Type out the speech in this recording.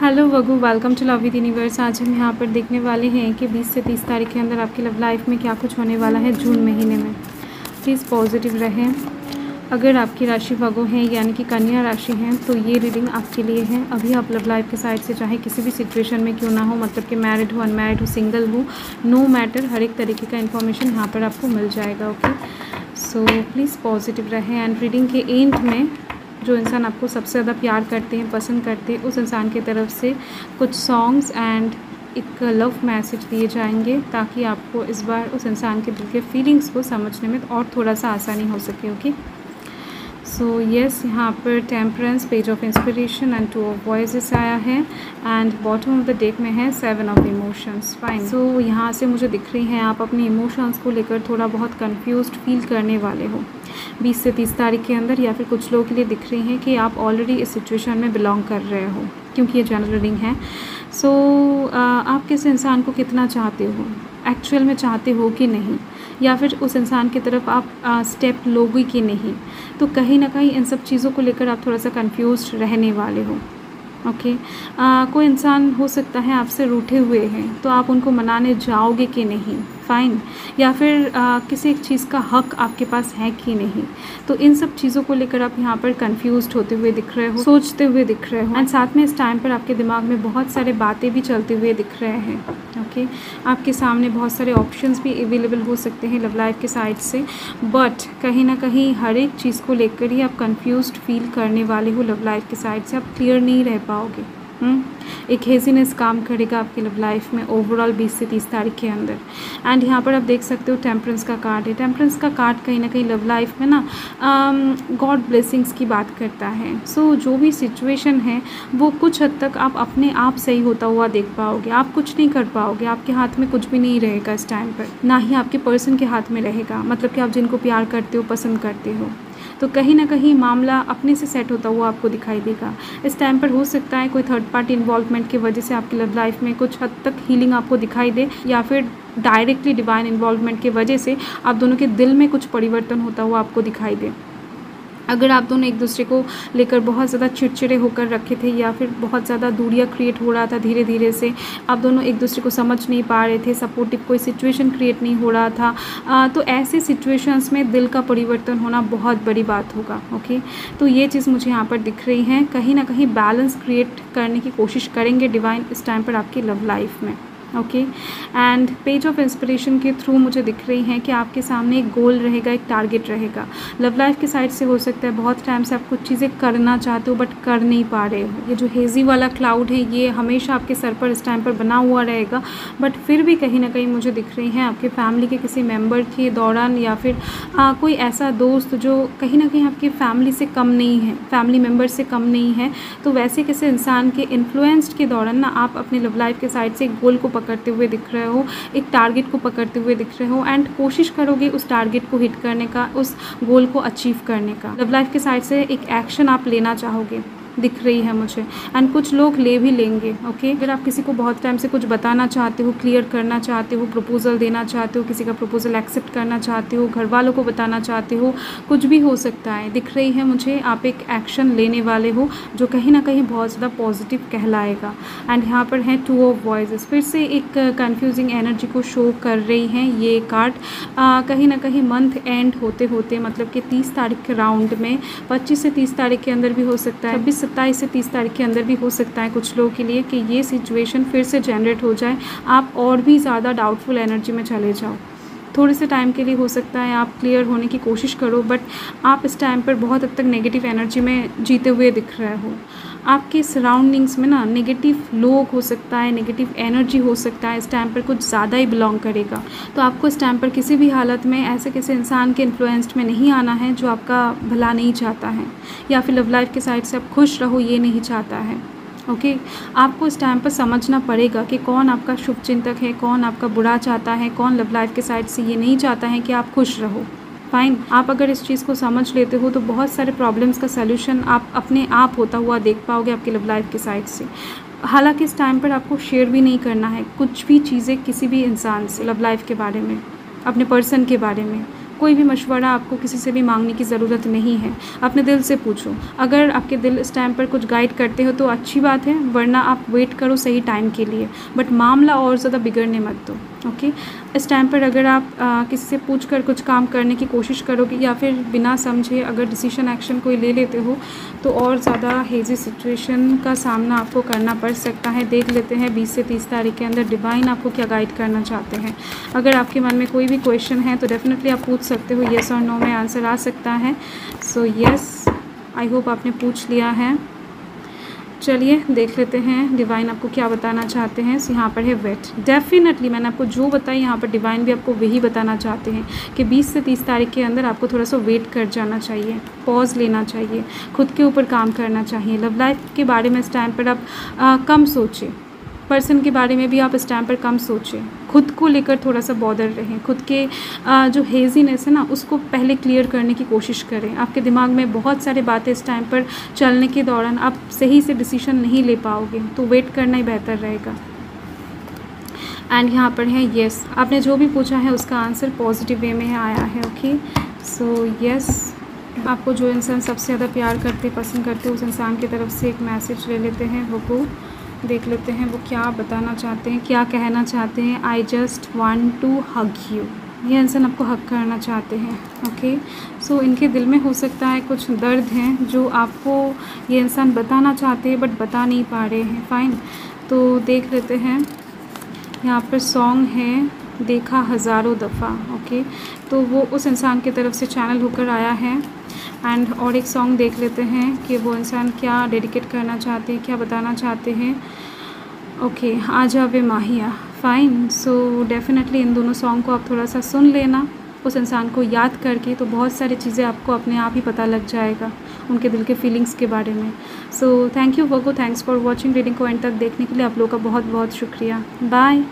Hello वगु, welcome to love with universe. आज हम यहाँ पर देखने वाले हैं कि 20 से 30 तारीख के अंदर आपकी लव लाइफ में क्या कुछ होने वाला है जून महीने में। प्लीज़ पॉजिटिव रहें। अगर आपकी राशि वगु है यानी कि कन्या राशि है तो ये रीडिंग आपके लिए है। अभी आप लव लाइफ के साइड से चाहे किसी भी सिचुएशन में क्यों ना हो, मतलब कि मैरिड हो, अनमैरिड हो, सिंगल हो, नो मैटर, हर एक तरीके का इन्फॉर्मेशन यहाँ पर आपको मिल जाएगा। ओके, सो प्लीज़ पॉजिटिव रहें। एंड रीडिंग के एंड में जो इंसान आपको सबसे ज़्यादा प्यार करते हैं, पसंद करते हैं, उस इंसान की तरफ से कुछ सॉन्ग्स एंड एक लव मैसेज दिए जाएंगे ताकि आपको इस बार उस इंसान के दिल के फीलिंग्स को समझने में और थोड़ा सा आसानी हो सके। ओके, सो यस, यहाँ पर temperance, page of inspiration and 2 of voices आया है and bottom of the deck में है 7 ऑफ इमोशंस। फाइन, सो यहाँ से मुझे दिख रही हैं आप अपने इमोशंस को लेकर थोड़ा बहुत कंफ्यूज्ड फील करने वाले हो 20 से 30 तारीख के अंदर, या फिर कुछ लोगों के लिए दिख रही हैं कि आप ऑलरेडी इस सिचुएशन में बिलोंग कर रहे हो क्योंकि ये जनरल रीडिंग है। सो आप किस इंसान को कितना चाहते हो, एक्चुअल में चाहते हो कि नहीं, या फिर उस इंसान की तरफ आप स्टेप लोगे कि नहीं, तो कहीं ना कहीं इन सब चीज़ों को लेकर आप थोड़ा सा कंफ्यूज रहने वाले हो। ओके, कोई इंसान हो सकता है आपसे रूठे हुए हैं तो आप उनको मनाने जाओगे कि नहीं, फ़ाइन, या फिर किसी एक चीज़ का हक आपके पास है कि नहीं, तो इन सब चीज़ों को लेकर आप यहाँ पर कंफ्यूज्ड होते हुए दिख रहे हो, सोचते हुए दिख रहे हो। एंड साथ में इस टाइम पर आपके दिमाग में बहुत सारे बातें भी चलते हुए दिख रहे हैं। ओके, आपके सामने बहुत सारे ऑप्शंस भी अवेलेबल हो सकते हैं लव लाइफ के साइड से, बट कहीं ना कहीं हर एक चीज़ को लेकर ही आप कंफ्यूज्ड फील करने वाले हो लव लाइफ के साइड से, आप क्लियर नहीं रह पाओगे। एक हेजीनेस काम करेगा आपकी लव लाइफ में ओवरऑल 20 से 30 तारीख के अंदर। एंड यहाँ पर आप देख सकते हो टेम्परेंस का कार्ड है। टेम्परेंस का कार्ड कहीं ना कहीं लव लाइफ में ना गॉड ब्लेसिंग्स की बात करता है। सो जो भी सिचुएशन है वो कुछ हद तक आप अपने आप सही होता हुआ देख पाओगे। आप कुछ नहीं कर पाओगे, आपके हाथ में कुछ भी नहीं रहेगा इस टाइम पर, ना ही आपके पर्सन के हाथ में रहेगा, मतलब कि आप जिनको प्यार करते हो, पसंद करते हो, तो कहीं ना कहीं मामला अपने से सेट होता हुआ आपको दिखाई देगा। इस टाइम पर हो सकता है कोई थर्ड पार्टी इन्वॉल्वमेंट की वजह से आपकी लव लाइफ में कुछ हद तक हीलिंग आपको दिखाई दे, या फिर डायरेक्टली डिवाइन इन्वॉल्वमेंट की वजह से आप दोनों के दिल में कुछ परिवर्तन होता हुआ आपको दिखाई दे। अगर आप दोनों एक दूसरे को लेकर बहुत ज़्यादा चिड़चिड़े होकर रखे थे, या फिर बहुत ज़्यादा दूरियां क्रिएट हो रहा था धीरे धीरे से, आप दोनों एक दूसरे को समझ नहीं पा रहे थे, सपोर्टिव कोई सिचुएशन क्रिएट नहीं हो रहा था, तो ऐसे सिचुएशंस में दिल का परिवर्तन होना बहुत बड़ी बात होगा। ओके, तो ये चीज़ मुझे यहाँ पर दिख रही है। कहीं ना कहीं बैलेंस क्रिएट करने की कोशिश करेंगे डिवाइन इस टाइम पर आपकी लव लाइफ में। Okay, and page of inspiration के थ्रू मुझे दिख रही हैं कि आपके सामने एक गोल रहेगा, एक टारगेट रहेगा। लव लाइफ के साइड से हो सकता है बहुत टाइम से आप कुछ चीज़ें करना चाहते हो बट कर नहीं पा रहे हो। ये जो हेजी वाला क्लाउड है ये हमेशा आपके सर पर इस टाइम पर बना हुआ रहेगा, बट फिर भी कहीं ना कहीं मुझे दिख रही हैं आपके फैमिली के किसी मेम्बर के दौरान, या फिर कोई ऐसा दोस्त जो कहीं ना कहीं आपकी फैमिली से कम नहीं है, फैमिली मेम्बर से कम नहीं है, तो वैसे किसी इंसान के इन्फ्लुएंस्ड के दौरान ना आप अपने लव लाइफ के साइड से एक गोल को पकड़ते हुए दिख रहे हो, एक टारगेट को पकड़ते हुए दिख रहे हो, एंड कोशिश करोगे उस टारगेट को हिट करने का, उस गोल को अचीव करने का। लव लाइफ के साइड से एक एक्शन आप लेना चाहोगे दिख रही है मुझे, एंड कुछ लोग ले भी लेंगे। ओके, अगर आप किसी को बहुत टाइम से कुछ बताना चाहते हो, क्लियर करना चाहते हो, प्रपोजल देना चाहते हो, किसी का प्रपोजल एक्सेप्ट करना चाहते हो, घर वालों को बताना चाहते हो, कुछ भी हो सकता है, दिख रही है मुझे आप एक एक्शन लेने वाले हो जो कहीं ना कहीं बहुत ज़्यादा पॉजिटिव कहलाएगा। एंड यहाँ पर है 2 ऑफ वॉइसेस, फिर से एक कन्फ्यूजिंग एनर्जी को शो कर रही हैं ये कार्ड। कहीं ना कहीं मंथ एंड होते होते, मतलब कि 30 तारीख के राउंड में, 25 से 30 तारीख के अंदर भी हो सकता है, 27 से 30 तारीख के अंदर भी हो सकता है कुछ लोगों के लिए, कि ये सिचुएशन फिर से जनरेट हो जाए, आप और भी ज़्यादा डाउटफुल एनर्जी में चले जाओ। थोड़े से टाइम के लिए हो सकता है आप क्लियर होने की कोशिश करो, बट आप इस टाइम पर बहुत हद तक नेगेटिव एनर्जी में जीते हुए दिख रहे हो। आपके सराउंडिंग्स में ना नेगेटिव लोग हो सकता है, नेगेटिव एनर्जी हो सकता है, इस टाइम पर कुछ ज़्यादा ही बिलोंग करेगा। तो आपको इस टाइम पर किसी भी हालत में ऐसे किसी इंसान के इन्फ्लुएंस्ड में नहीं आना है जो आपका भला नहीं चाहता है, या फिर लव लाइफ के साइड से आप खुश रहो ये नहीं चाहता है। ओके, आपको इस टाइम पर समझना पड़ेगा कि कौन आपका शुभ चिंतक है, कौन आपका बुरा चाहता है, कौन लव लाइफ के साइड से ये नहीं चाहता है कि आप खुश रहो। फाइन, आप अगर इस चीज़ को समझ लेते हो तो बहुत सारे प्रॉब्लम्स का सलूशन आप अपने आप होता हुआ देख पाओगे आपके लव लाइफ के साइड से। हालांकि इस टाइम पर आपको शेयर भी नहीं करना है कुछ भी चीज़ें किसी भी इंसान से, लव लाइफ के बारे में, अपने पर्सन के बारे में, कोई भी मशवरा आपको किसी से भी मांगने की ज़रूरत नहीं है, अपने दिल से पूछो। अगर आपके दिल इस टाइम पर कुछ गाइड करते हो तो अच्छी बात है, वरना आप वेट करो सही टाइम के लिए, बट मामला और ज़्यादा बिगड़ने मत दो। ओके, इस टाइम पर अगर आप किसी से पूछ कर कुछ काम करने की कोशिश करोगे या फिर बिना समझे अगर डिसीजन एक्शन कोई ले लेते हो तो और ज़्यादा हेजी सिचुएशन का सामना आपको करना पड़ सकता है। देख लेते हैं 20 से 30 तारीख के अंदर डिवाइन आपको क्या गाइड करना चाहते हैं। अगर आपके मन में कोई भी क्वेश्चन है तो डेफिनेटली आप पूछ सकते हो, येस और नो में आंसर आ सकता है। सो येस, आई होप आपने पूछ लिया है। चलिए देख लेते हैं डिवाइन आपको क्या बताना चाहते हैं। यहाँ पर है वेट। डेफिनेटली मैंने आपको जो बताई यहाँ पर डिवाइन भी आपको वही बताना चाहते हैं कि 20 से 30 तारीख के अंदर आपको थोड़ा सा वेट कर जाना चाहिए, पॉज लेना चाहिए, खुद के ऊपर काम करना चाहिए। लव लाइफ के बारे में इस टाइम पर आप कम सोचें, पर्सन के बारे में भी आप इस टाइम पर कम सोचें, खुद को लेकर थोड़ा सा बॉदर रहें, खुद के जो हेजीनेस है ना उसको पहले क्लियर करने की कोशिश करें। आपके दिमाग में बहुत सारी बातें इस टाइम पर चलने के दौरान आप सही से डिसीजन नहीं ले पाओगे, तो वेट करना ही बेहतर रहेगा। एंड यहाँ पर है येस, आपने जो भी पूछा है उसका आंसर पॉजिटिव वे में आया है। ओके, सो येस, आपको जो इंसान सबसे ज़्यादा प्यार करते पसंद करते उस इंसान की तरफ से एक मैसेज ले लेते हैं, वो देख लेते हैं वो क्या बताना चाहते हैं, क्या कहना चाहते हैं। I just want to hug you, ये इंसान आपको हक करना चाहते हैं। ओके, सो इनके दिल में हो सकता है कुछ दर्द हैं जो आपको ये इंसान बताना चाहते हैं बट बता नहीं पा रहे हैं। फाइन, तो देख लेते हैं। यहाँ पर सॉन्ग है देखा हज़ारों दफ़ा। ओके, तो वो उस इंसान की तरफ से चैनल होकर आया है। एंड और एक सॉन्ग देख लेते हैं कि वो इंसान क्या डेडिकेट करना चाहते हैं, क्या बताना चाहते हैं। ओके, आ जावे माहिया। फ़ाइन, सो डेफिनेटली इन दोनों सॉन्ग को आप थोड़ा सा सुन लेना उस इंसान को याद करके, तो बहुत सारी चीज़ें आपको अपने आप ही पता लग जाएगा उनके दिल के फीलिंग्स के बारे में। So thank you Virgo, thanks for watching. Reading को एंड तक देखने के लिए आप लोगों का बहुत बहुत शुक्रिया। बाय।